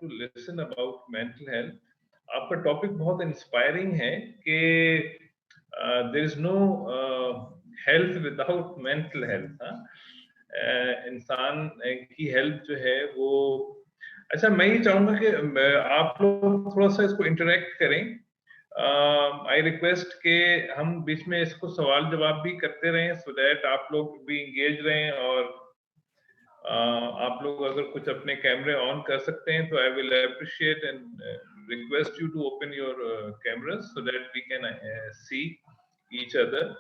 to listen about mental health. आपका topic बहुत inspiring है कि there is no health without mental health. इंसान की हेल्थ जो है वो, अच्छा मैं ये चाहूंगा कि आप लोग थोड़ा सा इसको इंटरेक्ट करें. आई रिक्वेस्ट के हम बीच में इसको सवाल जवाब भी करते रहें सो दैट आप लोग भी इंगेज रहें, और आप लोग अगर कुछ अपने कैमरे ऑन कर सकते हैं तो I will appreciate and request you to open your cameras so that we can see each other.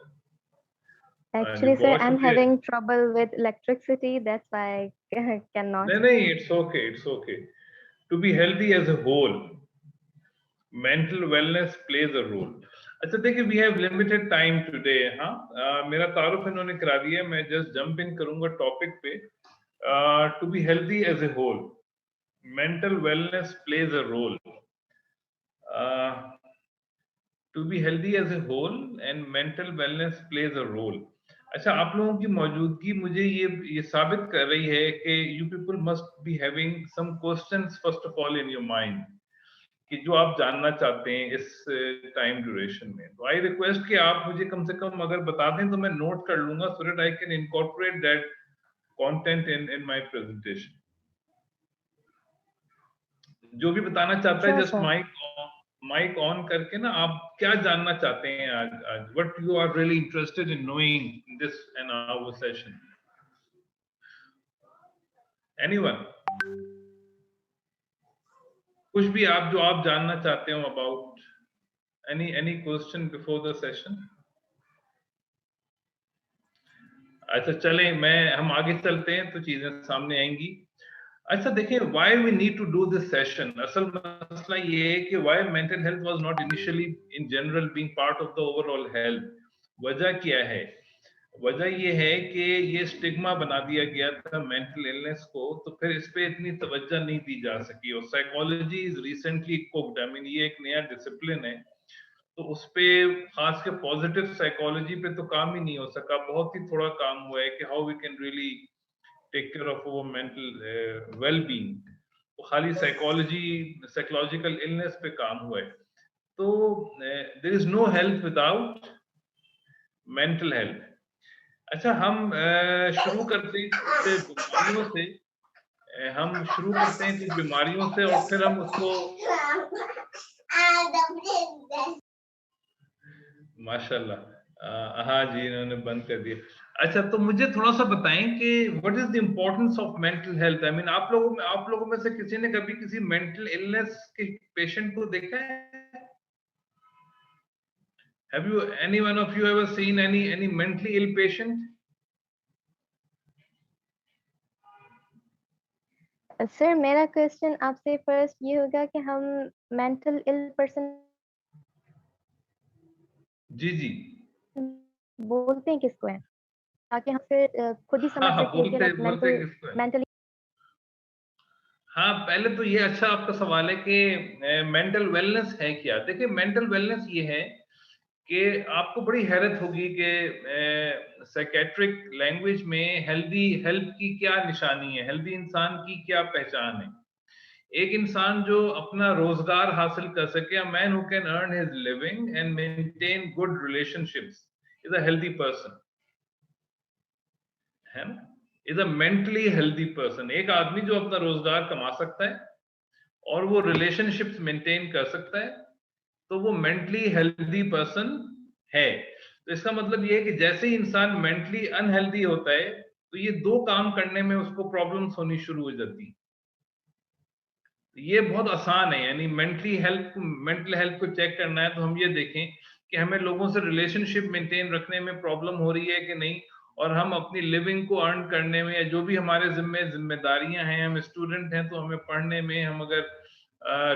Actually, sir, I'm having trouble with electricity. That's why I cannot. No, it's okay. It's okay. To be healthy as a whole, mental wellness plays a role. अच्छा देखिए, we have limited time today. हाँ, मेरा तारुफ इन्होंने करा दिया, मैं just jump in करूँगा टॉपिक पे. To be healthy as a whole, mental wellness plays a role. To be healthy as a whole and mental wellness plays a role. अच्छा, आप लोगों की मौजूदगी मुझे ये साबित कर रही है कि you people must be having some questions first of all in your mind, कि जो आप जानना चाहते हैं इस टाइम ड्यूरेशन में. तो आई रिक्वेस्ट कि आप मुझे कम से कम अगर बता दें तो मैं नोट कर लूंगा, so that I can incorporate that content in my presentation. जो भी बताना चाहता है जस्ट माइक ऑन करके ना, आप क्या जानना चाहते हैं आज what you are really interested in knowing this an hour session. Anyone, कुछ भी आप जो आप जानना चाहते हो about any question before the session. अच्छा चलें, हम आगे चलते हैं तो चीजें सामने आएंगी. अच्छा देखिए, why we need to do this session. असल मसला ये है कि why mental health was not initially in general being part of the overall health. वजह क्या है? वजह ये है कि ये स्टिग्मा बना दिया गया था मेंटल इलनेस को, तो फिर इस पे इतनी तवज्जो नहीं दी जा सकी. और psychology is recently cooked, I mean ये एक नया डिसिप्लिन है, तो उस पे खास के पॉजिटिव साइकोलॉजी पे तो काम ही नहीं हो सका. बहुत ही थोड़ा काम हुआ है कि how we can really take care of our mental well-being. तो खाली साइकोलॉजिकल इलनेस पे काम हुआ है. तो there is no health without mental health. अच्छा, हम शुरू करते हैं बीमारियों से. हम शुरू करते हैं कुछ बीमारियों से और फिर हम उसको, माशाल्लाह, हाँ जी, इन्होंने बंद कर दिया. अच्छा, तो मुझे थोड़ा सा बताएं कि what is the importance of mental health. I mean आप लोगों में से किसी ने कभी किसी मेंटल इलनेस के पेशेंट को देखा है? Have you, any one of you ever seen any mentally ill patient? Sir, मेरा क्वेश्चन आपसे फर्स्ट ये होगा कि हम मेंटल इल पर्सन जी जी बोलते हैं किसको है, ताकि हम फिर खुद ही समझ सकें कि मेंटली. हाँ, पहले तो ये अच्छा आपका सवाल है कि मेंटल वेलनेस है क्या. देखिए, मेंटल वेलनेस ये है कि आपको बड़ी हैरत होगी कि साइकेट्रिक लैंग्वेज में हेल्दी हेल्थ की क्या निशानी है, हेल्दी इंसान की क्या पहचान है. एक इंसान जो अपना रोजगार हासिल कर सके, a man who can earn his living and maintain good relationships is a healthy person, है ना. Is a mentally healthy person. एक आदमी जो अपना रोजगार कमा सकता है और वो रिलेशनशिप्स मेंटेन कर सकता है, तो वो मेंटली हेल्दी पर्सन है. तो इसका मतलब ये है कि जैसे ही इंसान मेंटली अनहेल्दी होता है, तो ये दो काम करने में उसको प्रॉब्लम्स होनी शुरू हो जाती है. ये बहुत आसान है, यानी मेंटल हेल्थ को चेक करना है तो हम ये देखें कि हमें लोगों से रिलेशनशिप मेंटेन रखने में प्रॉब्लम हो रही है कि नहीं, और हम अपनी लिविंग को अर्न करने में, या जो भी हमारे जिम्मेदारियां हैं, हम स्टूडेंट हैं तो हमें पढ़ने में, हम अगर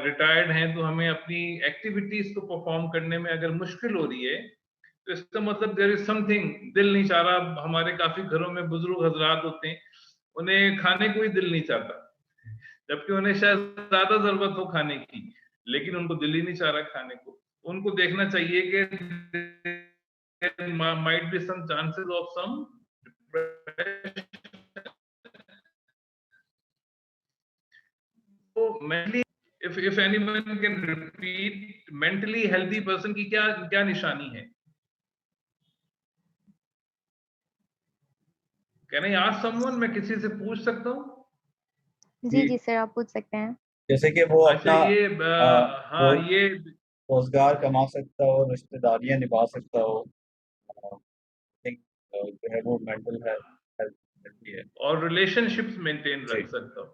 रिटायर्ड हैं तो हमें अपनी एक्टिविटीज को परफॉर्म करने में अगर मुश्किल हो रही है, तो इसका मतलब देयर इज समथिंग, दिल नहीं चाह रहा. हमारे काफी घरों में बुजुर्ग हजरात होते हैं, उन्हें खाने को ही दिल नहीं चाहता, जबकि उन्हें शायद ज्यादा जरूरत हो खाने की, लेकिन उनको दिल ही नहीं चाह रहा खाने को. उनको देखना चाहिए कि might be some chances of some depression. तो mentally if anyone can repeat, mentally healthy person की क्या क्या निशानी है? Can I ask someone? मैं किसी से पूछ सकता हूँ? जी जी सर, आप पूछ सकते हैं। जैसे कि वो अच्छा, अपना ये हाँ, ये रोजगार कमा सकता हो, रिश्तेदारियां निभा सकता हो, जो है वो मेंटल हेल्थ है, और रिलेशनशिप्स मेंटेन जी। रख सकता हो।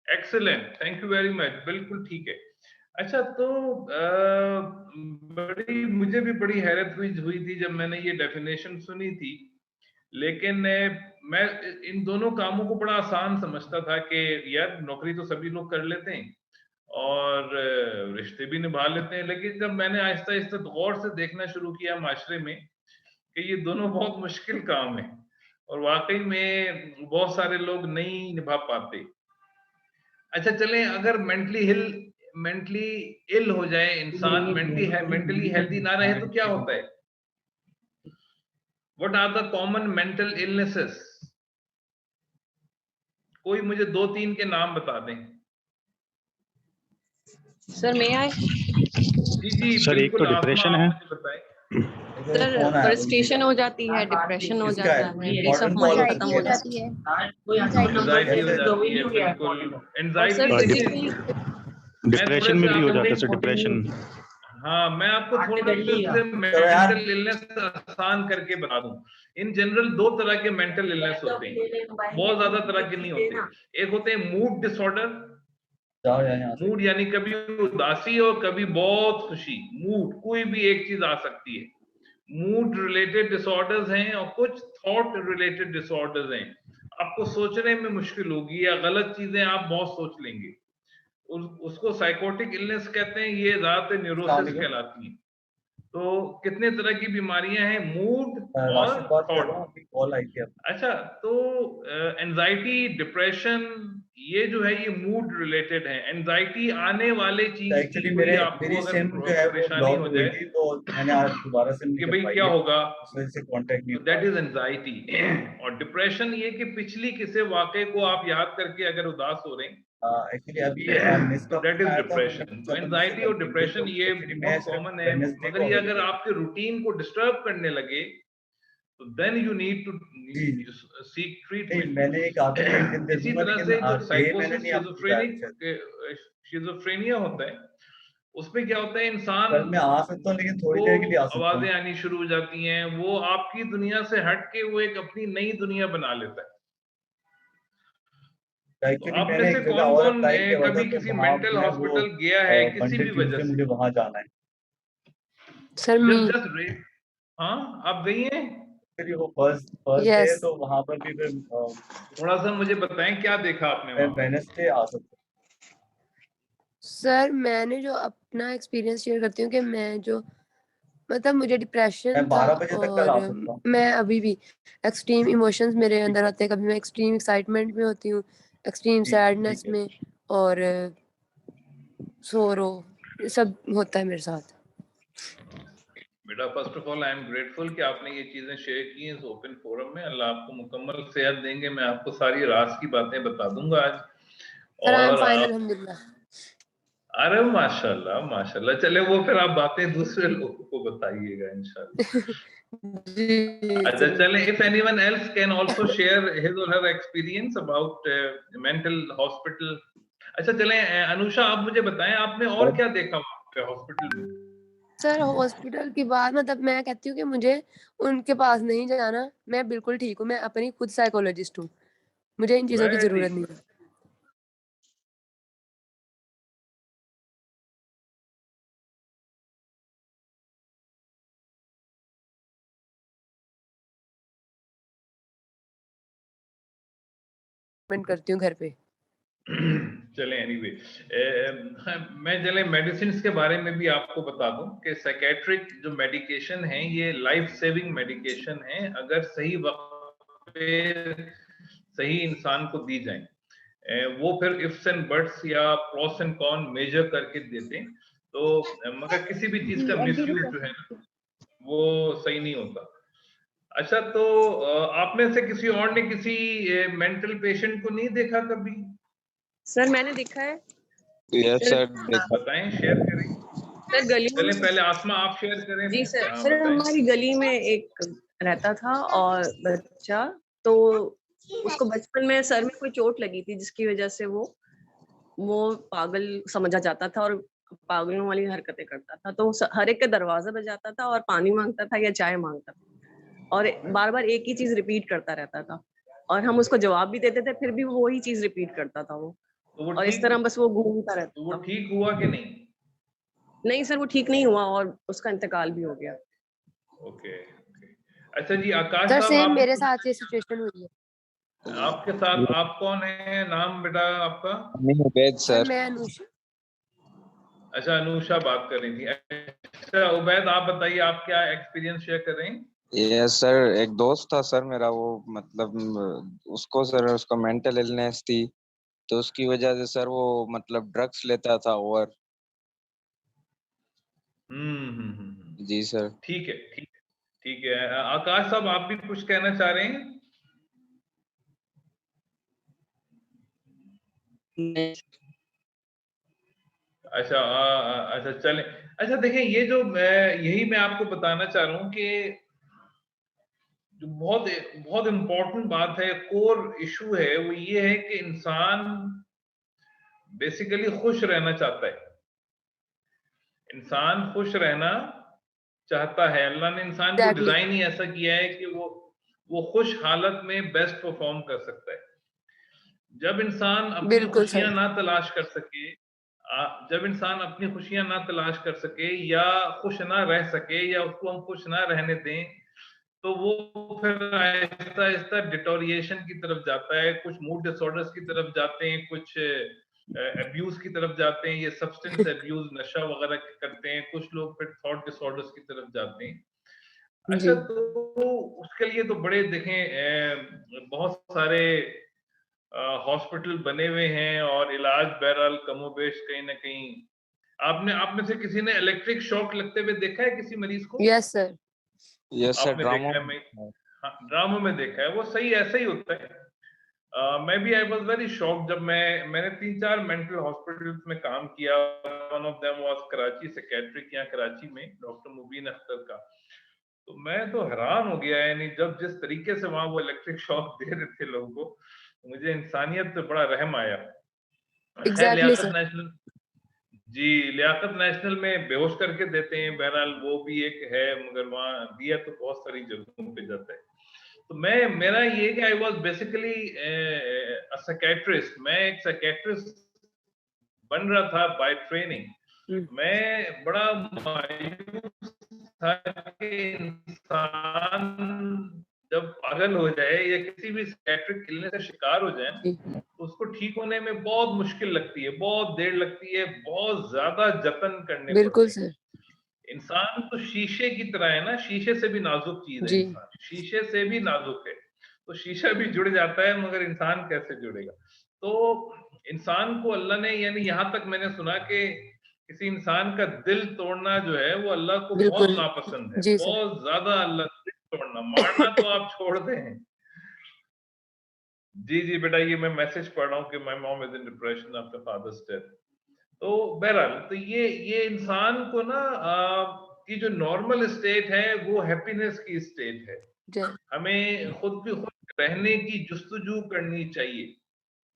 Excellent, thank you very much, बिल्कुल ठीक है। अच्छा, तो मुझे भी बड़ी हैरत हुई थी जब मैंने ये डेफिनेशन सुनी थी, लेकिन मैं इन दोनों कामों को बड़ा आसान समझता था कि यार नौकरी तो सभी लोग कर लेते हैं और रिश्ते भी निभा लेते हैं, लेकिन जब मैंने आहिस्ता आहिस्ता गौर से देखना शुरू किया माशरे में कि ये दोनों बहुत मुश्किल काम है और वाकई में बहुत सारे लोग नहीं निभा पाते। अच्छा, चलें, अगर मेंटली इल हो जाए इंसान, मेंटली हेल्दी ना रहे तो क्या होता है? What are the common mental illnesses? कोई मुझे 2-3 के नाम बता दें। सर मैं आए? जी सर, एक तो डिप्रेशन है। मुझे बताएं। सर फ्रस्ट्रेशन हो जाती है, डिप्रेशन हो जाता है, ये सब माइंड खत्म हो जाती है। एंजाइटी हो जाती है, बिल्कुल। एंजाइटी डिप्रेशन में भी हो जाता है सर, डिप्रेशन। हाँ, मैं आपको थोड़ा सा मेंटल इलनेस आसान करके बता दूं। इन जनरल 2 तरह के मेंटल इलनेस होते हैं, बहुत ज्यादा तरह के नहीं होते। एक होते हैं मूड डिसऑर्डर। मूड यानी कभी उदासी और कभी बहुत खुशी। मूड कोई भी एक चीज आ सकती है। मूड रिलेटेड डिसऑर्डर्स हैं और कुछ थॉट रिलेटेड डिसऑर्डर्स हैं। आपको सोचने में मुश्किल होगी या गलत चीजें आप बहुत सोच लेंगे, उसको साइकोटिक इलनेस कहते हैं। ये ज्यादातर न्यूरोसिस कहलाती हैं। तो कितने तरह की बीमारियां हैं? मूड और थॉट। अच्छा, तो एंजाइटी, डिप्रेशन, ये जो है ये मूड रिलेटेड है। एंजाइटी आने वाले चीज की कोई आपको अगर परेशानी हो जाए तो मैंने आज दोबारा से कि भाई क्या होगा, से कांटेक्ट नहीं, दैट इज एंजाइटी। और डिप्रेशन ये कि पिछली किसी वाकये को आप याद करके अगर उदास हो रहे हैं, एक्चुअली अभी तो दैट इज डिप्रेशन। तो एंजाइटी और डिप्रेशन ये बहुत कॉमन है, मगर ये अगर आपके रूटीन को डिस्टर्ब करने लगे तो then you need to seek treatment. मैंने एक आदत इसी तरह से जो साइकोसिस शिज़ोफ्रेनिया होता है, उसमें क्या होता है, इंसान मैं आ सकता हूं लेकिन थोड़ी देर के लिए आ सकता हूं। आवाजें आनी शुरू हो जाती हैं, वो आपकी दुनिया से हट के वो एक अपनी नई दुनिया बना लेता है। तो आप में से कौन कभी किसी मेंटल हॉस्पिटल गया है किसी भी वजह से? मुझे वहां जाना है सर। हाँ, आप गई हैं? फिर वो फर्स्ट डे तो वहां पर भी फिर थोड़ा सा मुझे बताएं क्या देखा आपने वहां? वेडनेसडे आ सकता। सर मैंने जो अपना एक्सपीरियंस शेयर करती हूँ कि मैं जो मतलब मुझे डिप्रेशन था और मैं अभी भी एक्सट्रीम इमोशंस मेरे अंदर आते हैं। कभी मैं एक्सट्रीम एक्साइटमेंट में होती हूँ, एक्सट्रीम सैडनेस में और सोरो, ये सब होता है मेरे साथ। बेटा, first of all I am grateful कि आपने ये चीजें शेयर की हैं इस ओपन फोरम में। अल्लाह आपको मुकम्मल सेहत देंगे। मैं आपको सारी राज की बातें बता दूंगा आज। और अल्हम्दुलिल्लाह। अरे माशाल्लाह माशाल्लाह। चले, वो फिर आप बातें दूसरे लोगों को बताइएगा इंशाल्लाह। अच्छा, चलें, if anyone else can also share his और हर एक्सपीरियंस अबाउट मेंटल हॉस्पिटल। अच्छा, चलें, अनुषा आप मुझे बताएं आपने और क्या देखा वहाँ पे हॉस्पिटल में? सर हॉस्पिटल की बात मतलब मैं कहती हूँ कि मुझे उनके पास नहीं जाना, मैं बिल्कुल ठीक हूँ। मैं अपनी खुद साइकोलॉजिस्ट हूँ, मुझे इन चीजों की जरूरत नहीं है। करती हूँ घर पे। चलें, एनीवे, मैं चलें मेडिसिन के बारे में भी आपको बता दूं कि साइकेट्रिक जो मेडिकेशन है ये लाइफ सेविंग मेडिकेशन है, अगर सही वक्त पे सही इंसान को दी जाए। वो फिर इफ्स एंड बट्स या प्रोस एंड कॉन मेजर करके देते हैं, तो मगर किसी भी चीज का मिसयूज जो है ना वो सही नहीं होता। अच्छा, तो आप में से किसी और ने किसी मेंटल पेशेंट को नहीं देखा कभी? सर मैंने देखा है। Yes sir. बताएं, शेयर करें। सर गली चलें, में, पहले आसमा आप शेयर करें। जी सर। हाँ, सर बताएं। हमारी गली में एक रहता था और बच्चा, तो उसको बचपन में सर में कोई चोट लगी थी जिसकी वजह से वो पागल समझा जाता था और पागलों वाली हरकतें करता था। तो हर एक के दरवाजा बजाता था और पानी मांगता था या चाय मांगता था और बार बार एक ही चीज रिपीट करता रहता था और हम उसको जवाब भी देते थे, फिर भी वो वही चीज रिपीट करता था वो। तो वो और इस तरह बस वो घूमता रहता तो वो था। ठीक हुआ कि नहीं? नहीं सर, वो ठीक नहीं हुआ और उसका इंतकाल भी हो गया। ओके। अच्छा जी, आकाश सर साहब, सेम आप मेरे साथ ये सिचुएशन हुई है। आपके साथ आप कौन है? नाम बेटा आपका? Ubaid sir sir. मैं अनुषा। अच्छा, अनुषा बात कर रही थी। अच्छा उबैद, आप बताइए, आप क्या एक्सपीरियंस शेयर कर रहे हैं? यस सर, एक दोस्त था सर मेरा, वो मतलब उसको सर उसका मेंटल इलनेस थी, तो उसकी वजह से सर वो मतलब ड्रग्स लेता था। और जी सर। ठीक है, ठीक है, ठीक है। आकाश साहब, आप भी कुछ कहना चाह रहे हैं? अच्छा, अच्छा चलें। अच्छा देखें, ये जो यही मैं आपको बताना चाह रहा हूं कि जो बहुत बहुत इम्पोर्टेंट बात है, कोर इशू है, वो ये है कि इंसान बेसिकली खुश रहना चाहता है। इंसान खुश रहना चाहता है। अल्लाह ने इंसान को Exactly. डिजाइन ही ऐसा किया है कि वो खुश हालत में बेस्ट परफॉर्म कर सकता है। जब इंसान अपनी बिल्कुल खुशियां सही। ना तलाश कर सके, जब इंसान अपनी खुशियां ना तलाश कर सके या खुश ना रह सके या उसको हम खुश ना रहने दें, तो वो फिर आहिस्ता आहिस्ता डिटोरिएशन की तरफ जाता है, कुछ मूड डिसऑर्डर्स की तरफ जाते हैं, कुछ अब्यूज की तरफ जाते हैं, ये सब्सटेंस अब्यूज, नशा वगैरह करते हैं, कुछ लोग फिर थॉट डिसऑर्डर्स की तरफ जाते हैं। अच्छा, जी। तो उसके लिए तो बड़े देखें बहुत सारे हॉस्पिटल बने हुए हैं और इलाज बहरहाल कमोबेश कहीं ना कहीं। आपने आप में से किसी ने इलेक्ट्रिक शॉक लगते हुए देखा है किसी मरीज को? Yes sir. यस सर, आपने ड्रामा। देखा है? मैं ड्रामा में देखा है, वो सही ऐसा ही होता है। मैं भी आई वॉज वेरी शॉक जब मैंने 3-4 मेंटल हॉस्पिटल्स में काम किया। One of them was Karachi psychiatric, यहाँ कराची में डॉक्टर मुबीन अख्तर का। तो मैं तो हैरान हो गया, यानी जब जिस तरीके से वहां वो इलेक्ट्रिक शॉक दे रहे थे लोगों को, मुझे इंसानियत पे बड़ा रहम आया। खैर, एग्जैक्टली लियाकत सर। नेशनल, जी लियाकत नेशनल में बेहोश करके देते हैं, बहरहाल वो भी एक है, मगर वहां दिया तो बहुत सारी जगहों पे जाता है। तो मेरा ये कि आई वाज बेसिकली साइकियाट्रिस्ट, मैं एक साइकियाट्रिस्ट बन रहा था बाय ट्रेनिंग। मैं बड़ा मायूस था कि इंसान जब पागल हो जाए या किसी भी साइकियाट्रिक इलनेस का शिकार हो जाए, तो उसको ठीक होने में बहुत मुश्किल लगती है, बहुत देर लगती है, बहुत ज्यादा जतन करने बिल्कुल पड़ते हैं। सर। इंसान तो शीशे की तरह है ना, शीशे से भी नाजुक चीज है जी। इंसान, शीशे से भी नाजुक है। तो शीशा भी जुड़ जाता है, मगर इंसान कैसे जुड़ेगा? तो इंसान को अल्लाह ने, यानी यहां तक मैंने सुना कि किसी इंसान का दिल तोड़ना जो है वो अल्लाह को बहुत बिल्कुल। नापसंद है, जी सर। बहुत ज्यादा। अल्लाह दिल तोड़ना, मारना तो आप छोड़ दें। जी जी बेटा, ये मैं मैसेज पढ़ रहा हूँ कि my mom is in depression after father's death. तो बहरहाल, तो ये इंसान को ना की जो नॉर्मल स्टेट है वो हैप्पीनेस की स्टेट है। हमें खुद भी खुश रहने की जुस्तजू करनी चाहिए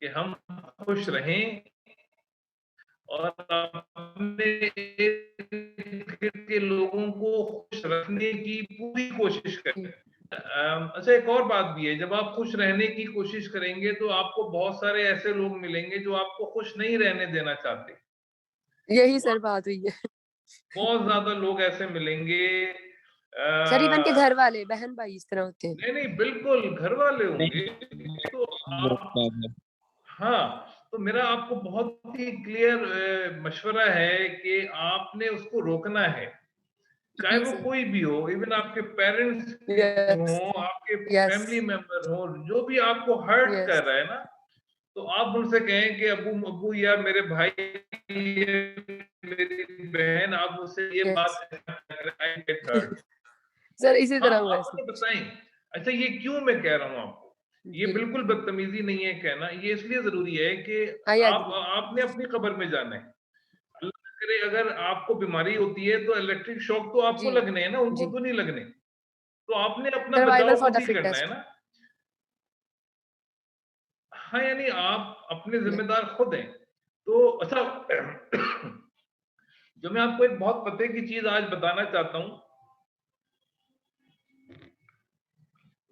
कि हम खुश रहें और अपने के लोगों को खुश रखने की पूरी कोशिश करें। अच्छा, एक और बात भी है, जब आप खुश रहने की कोशिश करेंगे तो आपको बहुत सारे ऐसे लोग मिलेंगे जो आपको खुश नहीं रहने देना चाहते। यही सर बात हुई है। बहुत ज्यादा लोग ऐसे मिलेंगे। सर इवन के घर वाले, बहन भाई इस तरह होते हैं। नहीं नहीं, बिल्कुल घर वाले होंगे। तो आप, हाँ, तो मेरा आपको बहुत ही क्लियर मशवरा है कि आपने उसको रोकना है, चाहे वो कोई भी हो, इवन आपके पेरेंट्स हो, आपके फैमिली मेंबर हो, जो भी आपको हर्ट कर रहा है ना, तो आप उनसे कहें कि अबू अबू या मेरे भाई, मेरी बहन, आप मुझसे ये बात आई गेट हर्ट। सर इसी हाँ, तरह हुआ आप उन्हें बताएं। अच्छा, ये क्यों मैं कह रहा हूं आपको, ये बिल्कुल बदतमीजी नहीं है कहना, ये इसलिए जरूरी है कि आपने अपनी कब्र में जाना है। अल्लाह करे अगर आपको बीमारी होती है तो इलेक्ट्रिक शॉक तो आपको लगने हैं ना, उनको तो नहीं लगने, तो आपने अपना बचाव खुद ही करना है ना। हाँ, यानी आप अपने जिम्मेदार खुद हैं। तो अच्छा, जो मैं आपको एक बहुत पते की चीज आज बताना चाहता हूं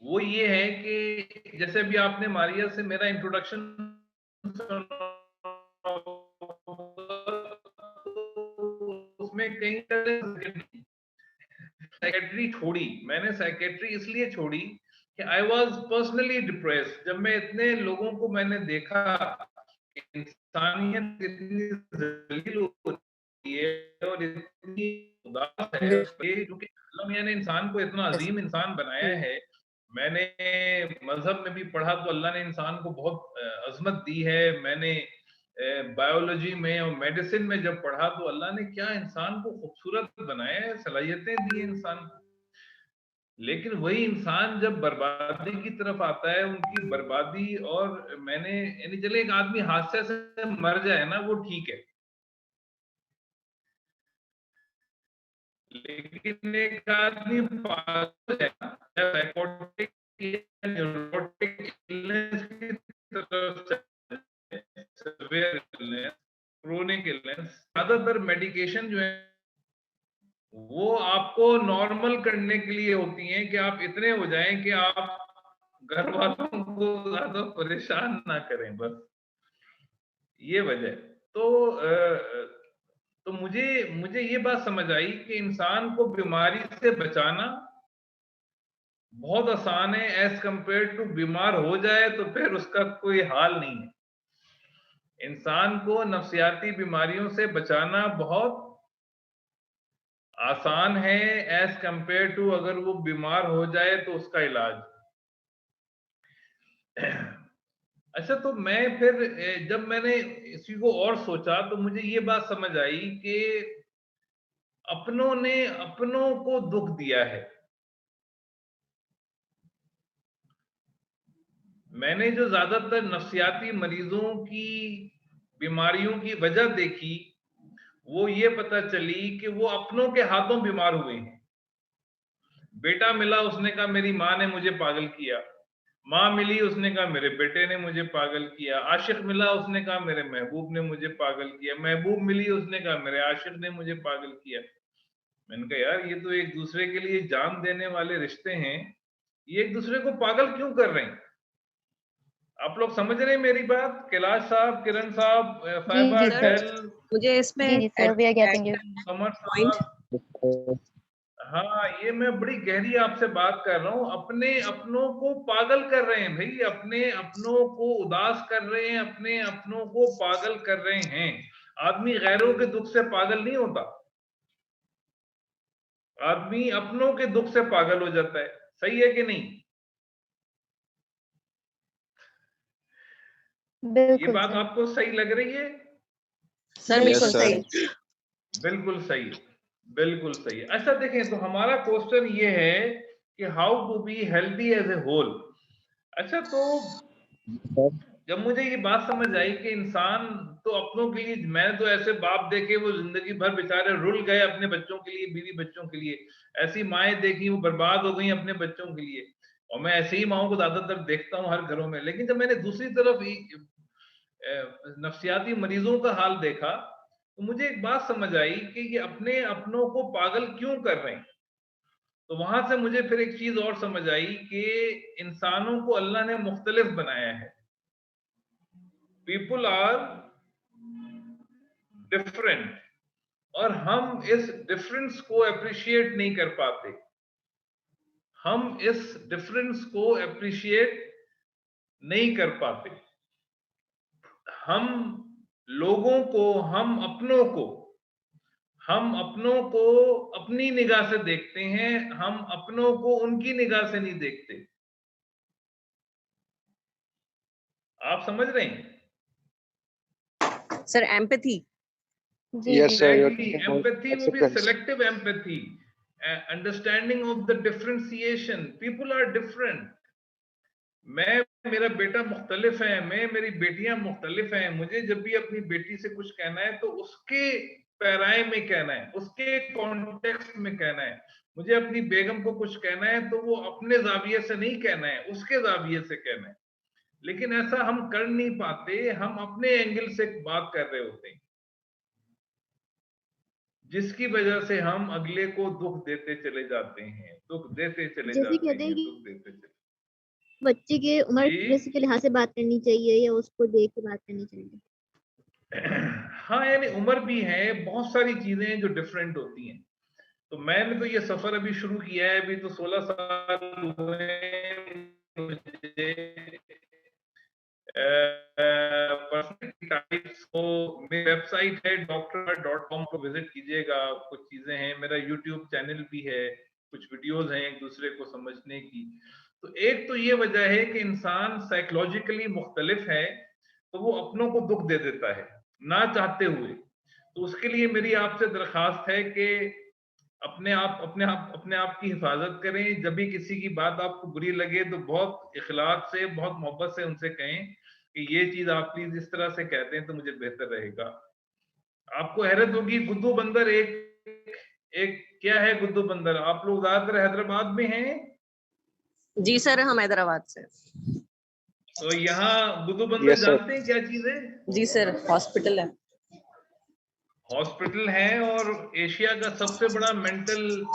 वो ये है कि जैसे अभी आपने मारिया से मेरा इंट्रोडक्शन उसमें कहीं साइकेट्री छोड़ी, मैंने साइकेट्री इसलिए छोड़ी कि आई वॉज पर्सनली डिप्रेस्ड। जब मैं इतने लोगों को मैंने देखा इंसानियत इतनी जलील होती है और इतनी उदास है, क्योंकि अल्लाह मियां ने इंसान को इतना अजीम इंसान बनाया है। मैंने मजहब में भी पढ़ा तो अल्लाह ने इंसान को बहुत अजमत दी है। मैंने बायोलॉजी में और मेडिसिन में जब पढ़ा तो अल्लाह ने क्या इंसान को खूबसूरत बनाया है, सलाहियतें दी है इंसान को। लेकिन वही इंसान जब बर्बादी की तरफ आता है, उनकी बर्बादी, और मैंने यानी चले एक आदमी हादसे से मर जाए ना वो ठीक है, लेकिन एक आदमी पागल है ना, साइकोटिक या न्यूरोटिक इलनेस की तरफ सेवियर इलनेस, क्रोनिक इलनेस, ज्यादातर मेडिकेशन जो है वो आपको नॉर्मल करने के लिए होती हैं कि आप इतने हो जाएं कि आप घर वालों को ज्यादा परेशान ना करें, बस ये वजह। तो मुझे ये बात समझ आई कि इंसान को बीमारी से बचाना बहुत आसान है एज कंपेयर टू बीमार हो जाए तो फिर उसका कोई हाल नहीं है। इंसान को नफ्सियाती बीमारियों से बचाना बहुत आसान है एज कंपेयर टू अगर वो बीमार हो जाए तो उसका इलाज। अच्छा, तो मैं फिर जब मैंने इसी को और सोचा तो मुझे ये बात समझ आई कि अपनों ने अपनों को दुख दिया है। मैंने जो ज्यादातर नफ्सियाती मरीजों की बीमारियों की वजह देखी वो ये पता चली कि वो अपनों के हाथों बीमार हुए हैं। बेटा मिला, उसने कहा मेरी माँ ने मुझे पागल किया। माँ मिली, उसने कहा मेरे बेटे ने मुझे पागल किया। आशिक मिला, उसने कहा मेरे महबूब ने मुझे पागल किया। महबूब मिली, उसने कहा मेरे आशिक ने मुझे पागल किया। मैंने कहा यार ये तो एक दूसरे के लिए जान देने वाले रिश्ते हैं, ये एक दूसरे को पागल क्यों कर रहे हैं? आप लोग समझ रहे हैं मेरी बात? कैलाश साहब, किरण साहब, फाइबा, डेल, मुझे इसमें समर साहब, हाँ, ये मैं बड़ी गहरी आपसे बात कर रहा हूं। अपने अपनों को पागल कर रहे हैं भाई, अपने अपनों को उदास कर रहे हैं, अपने अपनों को पागल कर रहे हैं। आदमी गैरों के दुख से पागल नहीं होता, आदमी अपनों के दुख से पागल हो जाता है। सही है कि नहीं? ये बात आपको सही लग रही है? सर बिल्कुल सही, बिल्कुल सही, बिल्कुल सही। अच्छा देखें, तो हमारा क्वेश्चन ये है कि how to be healthy as a whole. अच्छा, तो जब मुझे ये बात समझ आई कि इंसान तो अपनों के लिए, मैंने तो ऐसे बाप देखे वो जिंदगी भर बेचारे रुल गए अपने बच्चों के लिए, बीवी बच्चों के लिए। ऐसी माएँ देखी वो बर्बाद हो गई अपने बच्चों के लिए, और मैं ऐसे ही माओं को ज्यादातर देखता हूँ हर घरों में। लेकिन जब मैंने दूसरी तरफ नफ्सियाती मरीजों का हाल देखा तो मुझे एक बात समझ आई कि ये अपने अपनों को पागल क्यों कर रहे हैं। तो वहां से मुझे फिर एक चीज और समझ आई कि इंसानों को अल्लाह ने मुख्तलिफ बनाया है। पीपुल आर डिफरेंट, और हम इस डिफरेंस को अप्रिशिएट नहीं कर पाते। हम इस डिफरेंस को अप्रिशिएट नहीं कर पाते। हम लोगों को, हम अपनों को अपनी निगाह से देखते हैं, हम अपनों को उनकी निगाह से नहीं देखते। आप समझ रहे हैं? Sir empathy, Yes, sir. Empathy will be selective empathy, understanding of the differentiation. People are different. मेरा बेटा मुख्तलिफ है, मेरी बेटियां मुख्तलिफ हैं, मुझे जब भी अपनी बेटी से कुछ कहना है तो उसके पैराए में कहना है, उसके कॉन्टेक्स्ट में कहना है। मुझे अपनी बेगम को कुछ कहना है तो वो अपने जाविये से नहीं कहना है, उसके जाविये से कहना है। लेकिन ऐसा हम कर नहीं पाते, हम अपने एंगल से बात कर रहे होते हैं, जिसकी वजह से हम अगले को दुख देते चले जाते हैं, दुख देते चले जैसे जाते कहते हैं हैं, कि दुख देते चले। बच्चे के उम्र जी के लिहाज से बात करनी चाहिए या उसको देख के बात करनी चाहिए? हाँ, यानी उम्र भी है, बहुत सारी चीजें हैं जो डिफरेंट होती हैं। तो मैंने तो ये सफर अभी शुरू किया है, अभी तो 16 साल हुए हैं मुझे। पर्सनैलिटी टाइप्स को, मेरी वेबसाइट है doctor.com को विजिट कीजिएगा। कुछ चीजें हैं, मेरा यूट्यूब चैनल भी है, कुछ वीडियोस हैं एक दूसरे को समझने की। तो एक तो ये वजह है कि इंसान साइकोलॉजिकली मुख्तलिफ है, तो वो अपनों को दुख दे देता है ना चाहते हुए। तो उसके लिए मेरी आपसे दरखास्त है कि अपने आप की हिफाजत करें। जब भी किसी की बात आपको बुरी लगे तो बहुत इखलास से, बहुत मोहब्बत से उनसे कहें कि ये चीज आप प्लीज इस तरह से कहते हैं तो मुझे बेहतर रहेगा। आपको हैरत होगी, गुद्दू बंदर एक एक क्या है गुद्दू बंदर? आप लोग ज्यादातर हैदराबाद में हैं? जी सर, हम हैदराबाद से। तो यहाँ गुद्दू बंदर जानते हैं क्या चीज है? जी सर, हॉस्पिटल है। हॉस्पिटल है और एशिया का सबसे बड़ा मेंटल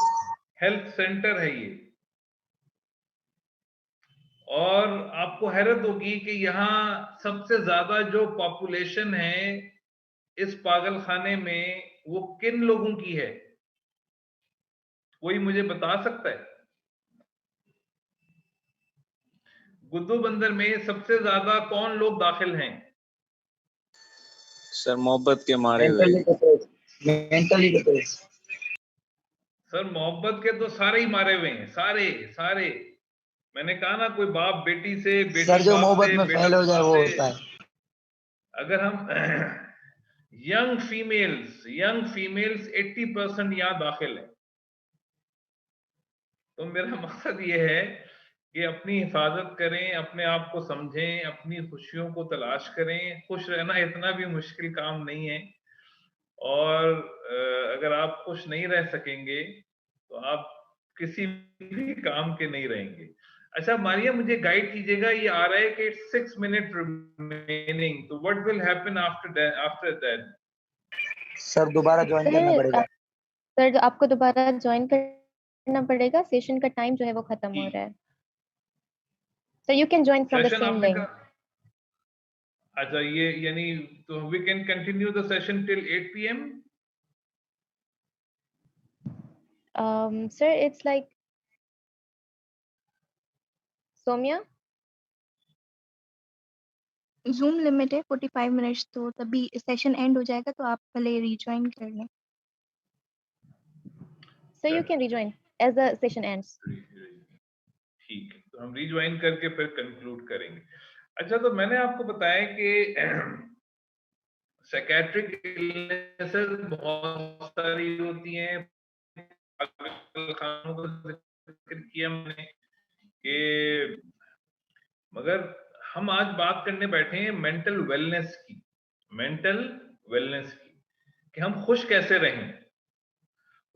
हेल्थ सेंटर है ये। और आपको हैरत होगी कि यहाँ सबसे ज्यादा जो पॉपुलेशन है इस पागल खाने में, वो किन लोगों की है? कोई मुझे बता सकता है? गुद्दू बंदर में सबसे ज्यादा कौन लोग दाखिल हैं? सर मोहब्बत के मारे हुए। Mentally depress. सर मोहब्बत के तो सारे ही मारे हुए हैं, सारे सारे। मैंने कहा ना, कोई बाप बेटी से, बेटी सर जो बाप मोहब्बत से, में बेटा फेल हो जाए बाप वो से। होता है। अगर हम यंग फीमेल्स 80% यहाँ दाखिल है। तो मेरा मकसद ये है कि अपनी हिफाजत करें, अपने आप को समझें, अपनी खुशियों को तलाश करें। खुश रहना इतना भी मुश्किल काम नहीं है, और अगर आप खुश नहीं रह सकेंगे तो आप किसी भी काम के नहीं रहेंगे। अच्छा मारिया, मुझे गाइड कीजिएगा, ये आ रहा है कि 6 मिनट रिमेनिंग, तो what will happen after that? Sir दोबारा ज्वाइन करना पड़ेगा। सर आपको दोबारा ज्वाइन करना पड़ेगा, सेशन का टाइम जो है वो खत्म हो रहा है। So you can join from the session same आपने link. अच्छा, ये यानी तो we can continue the session till 8 PM? Sir, it's like Somya? Zoom limit है 45 मिनट्स, तो तभी सेशन एंड हो जाएगा तो आप पहले रीजॉइन कर लें। So you can rejoin as the session ends. ठीक है, तो हम रीज्वाइन करके फिर कंक्लूड करेंगे। अच्छा, तो मैंने आपको बताया कि साइकेट्रिक इलनेसेस बहुत सारी होती हैं। खानों का जिक्र किया मैंने कि, मगर हम आज बात करने बैठे हैं मेंटल वेलनेस की, कि हम खुश कैसे रहें।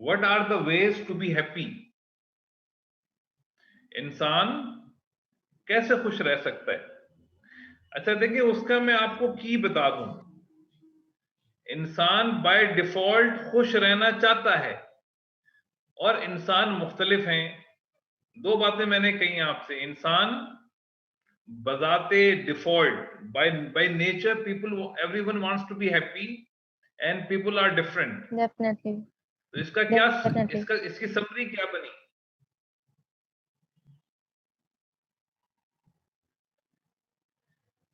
What are the ways to be happy? इंसान कैसे खुश रह सकता है? अच्छा देखिए, उसका मैं आपको की बता दूं। इंसान बाय डिफॉल्ट खुश रहना चाहता है, और इंसान मुख्तलिफ हैं। दो बातें मैंने कही आपसे। इंसान बजाते default, by nature, everyone wants to be happy and people are different. Definitely. तो इसका क्या, Definitely. इसकी समरी क्या बनी?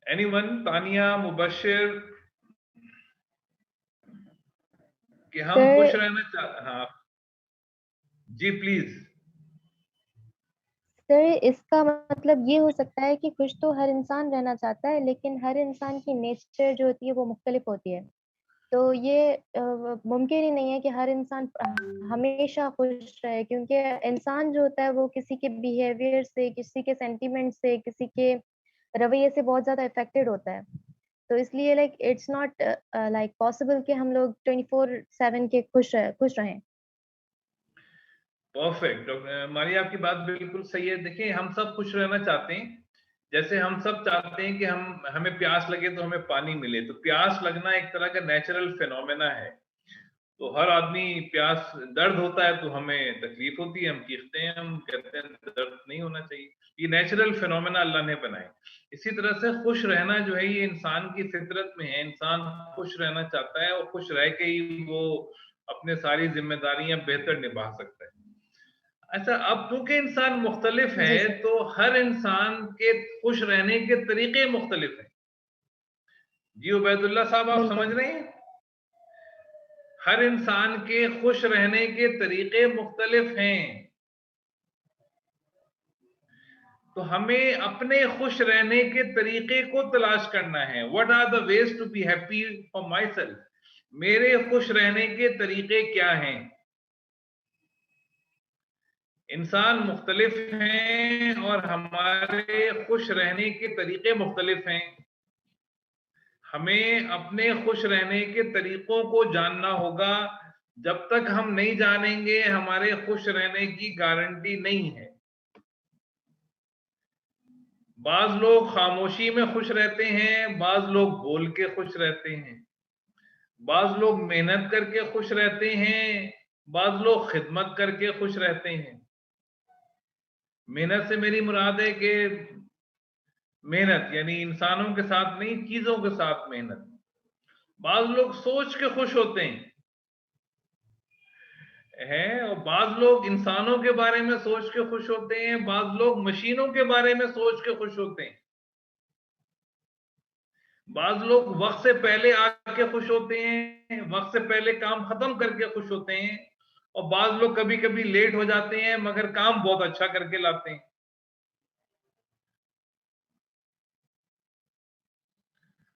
एनीवन? तानिया, मुबशिर, कि हम Sir, खुश रहना चाहते? हाँ जी प्लीज। सर इसका मतलब ये हो सकता है कि खुश तो हर इंसान रहना चाहता है, लेकिन हर इंसान की नेचर जो होती है वो मुख्तलिफ होती है। तो ये मुमकिन ही नहीं है कि हर इंसान हमेशा खुश रहे, क्योंकि इंसान जो होता है वो किसी के बिहेवियर से, किसी के सेंटीमेंट से, किसी के रवैये से बहुत ज्यादा अफेक्टेड होता है। तो इसलिए like it's not like possible कि हम लोग 24/7 के खुश रहें। परफेक्ट डॉक्टर मारी, आपकी बात बिल्कुल सही है। देखिए हम सब खुश रहना चाहते हैं, जैसे हम सब चाहते हैं कि हमें प्यास लगे तो हमें पानी मिले। तो प्यास लगना एक तरह का नेचुरल फिनोमेना है। तो हर आदमी प्यास, दर्द होता है तो हमें तकलीफ होती है, हम चीखते हैं, हम कहते हैं दर्द नहीं होना चाहिए। ये नेचुरल फिनोमेना अल्लाह ने बनाए। इसी तरह से खुश रहना जो है ये इंसान की फितरत में है। इंसान खुश रहना चाहता है और खुश रह के ही वो अपने सारी जिम्मेदारियां बेहतर निभा सकता है। अच्छा, अब क्योंकि इंसान मुख्तलिफ जी है सर। तो हर इंसान के खुश रहने के तरीके मुख्तलिफ हैं। जी उबैदुल्ला साहब, आप समझ बिल्कुल। रहे हैं? हर इंसान के खुश रहने के तरीके मुख्तलिफ हैं। तो हमें अपने खुश रहने के तरीके को तलाश करना है। What are the ways to be happy for myself? मेरे खुश रहने के तरीके क्या हैं? इंसान मुख्तलिफ हैं और हमारे खुश रहने के तरीके मुख्तलिफ हैं। हमें अपने खुश रहने के तरीकों को जानना होगा। जब तक हम नहीं जानेंगे हमारे खुश रहने की गारंटी नहीं है। बाज लोग खामोशी में खुश रहते हैं, बाज लोग बोल के खुश रहते हैं, बाज लोग मेहनत करके खुश रहते हैं, बाज लोग खिदमत करके खुश रहते हैं। मेहनत से मेरी मुराद है कि मेहनत यानी इंसानों के साथ नहीं, चीजों के साथ मेहनत। बाज लोग सोच के खुश होते हैं और बाज लोग इंसानों के बारे में सोच के खुश होते हैं, बाज लोग मशीनों के बारे में सोच के खुश होते हैं। बाज लोग वक्त से पहले आके खुश होते हैं, वक्त से पहले काम खत्म करके खुश होते हैं, और बाज लोग कभी कभी लेट हो जाते हैं मगर काम बहुत अच्छा करके लाते हैं।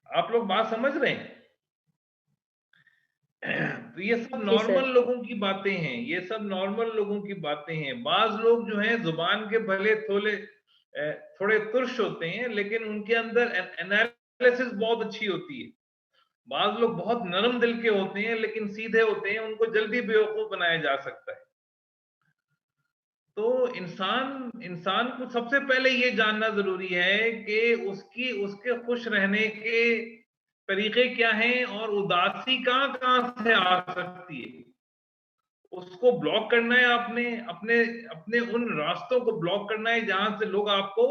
आप लोग बात समझ रहे हैं? तो ये सब जी नॉर्मल सर। लोगों की बातें हैं, ये सब नॉर्मल लोगों की बातें हैं। बाज लोग जो हैं जुबान के भले थोड़े तुर्श होते हैं लेकिन उनके अंदर एनालिसिस बहुत अच्छी होती है। बाज लोग बहुत नरम दिल के होते हैं लेकिन सीधे होते हैं, उनको जल्दी बेवकूफ बनाया जा सकता है। तो इंसान को सबसे पहले ये जानना जरूरी है कि उसके खुश रहने के तरीके क्या हैं और उदासी कहां कहां से आ सकती है। उसको ब्लॉक करना है आपने, अपने अपने उन रास्तों को ब्लॉक करना है जहां से लोग आपको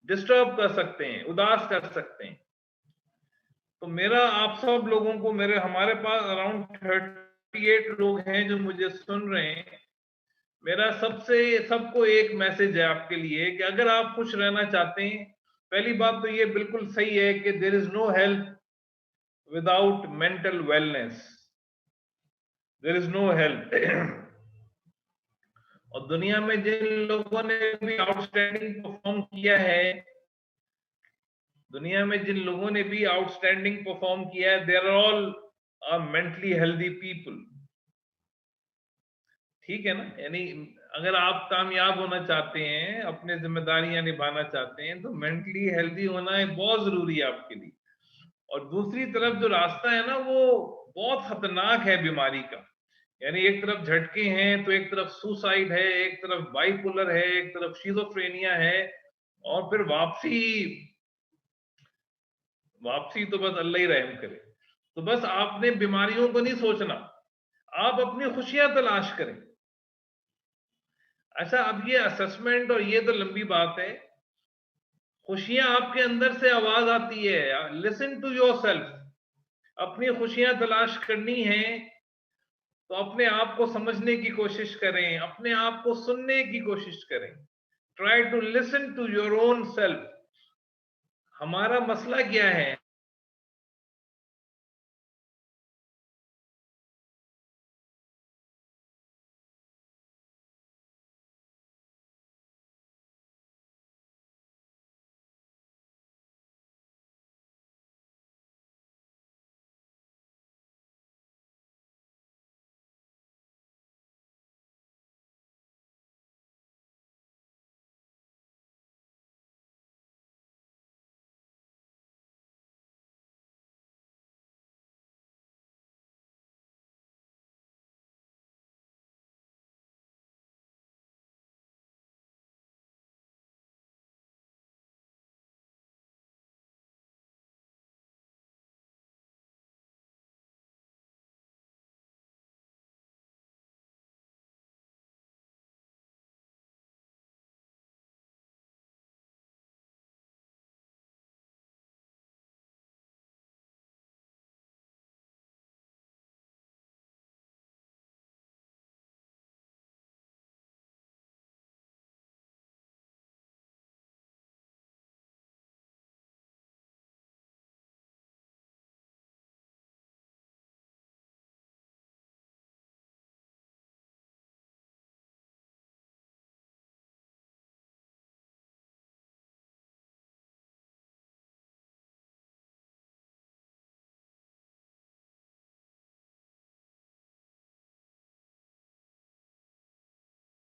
डिस्टर्ब कर सकते हैं, उदास कर सकते हैं। तो मेरा आप सब लोगों को, हमारे पास अराउंड 38 लोग हैं जो मुझे सुन रहे हैं। मेरा सबको एक मैसेज है आपके लिए कि अगर आप खुश रहना चाहते हैं, पहली बात तो ये बिल्कुल सही है कि there is no health without mental wellness. There is no health. और दुनिया में जिन लोगों ने भी आउटस्टैंडिंग परफॉर्म किया है, दुनिया में जिन लोगों ने भी आउटस्टैंडिंग परफॉर्म किया है, they are all mentally healthy people. ठीक है ना? यानी अगर आप कामयाब होना चाहते हैं, अपने जिम्मेदारियां निभाना चाहते हैं, तो मेंटली हेल्दी होना है बहुत जरूरी है आपके लिए। और दूसरी तरफ जो रास्ता है ना, वो बहुत खतरनाक है बीमारी का। यानी एक तरफ झटके हैं तो एक तरफ सुसाइड है, एक तरफ बाइपोलर है, एक तरफ शिजोफ्रेनिया है, और फिर वापसी तो बस अल्लाह ही रहम करे। तो बस आपने बीमारियों को नहीं सोचना, आप अपनी खुशियां तलाश करें। अच्छा, अब ये असेसमेंट और ये तो लंबी बात है। खुशियां आपके अंदर से आवाज आती है, लिसन टू योरसेल्फ। अपनी खुशियां तलाश करनी है तो अपने आप को समझने की कोशिश करें, अपने आप को सुनने की कोशिश करें। Try to listen to your own self. हमारा मसला क्या है?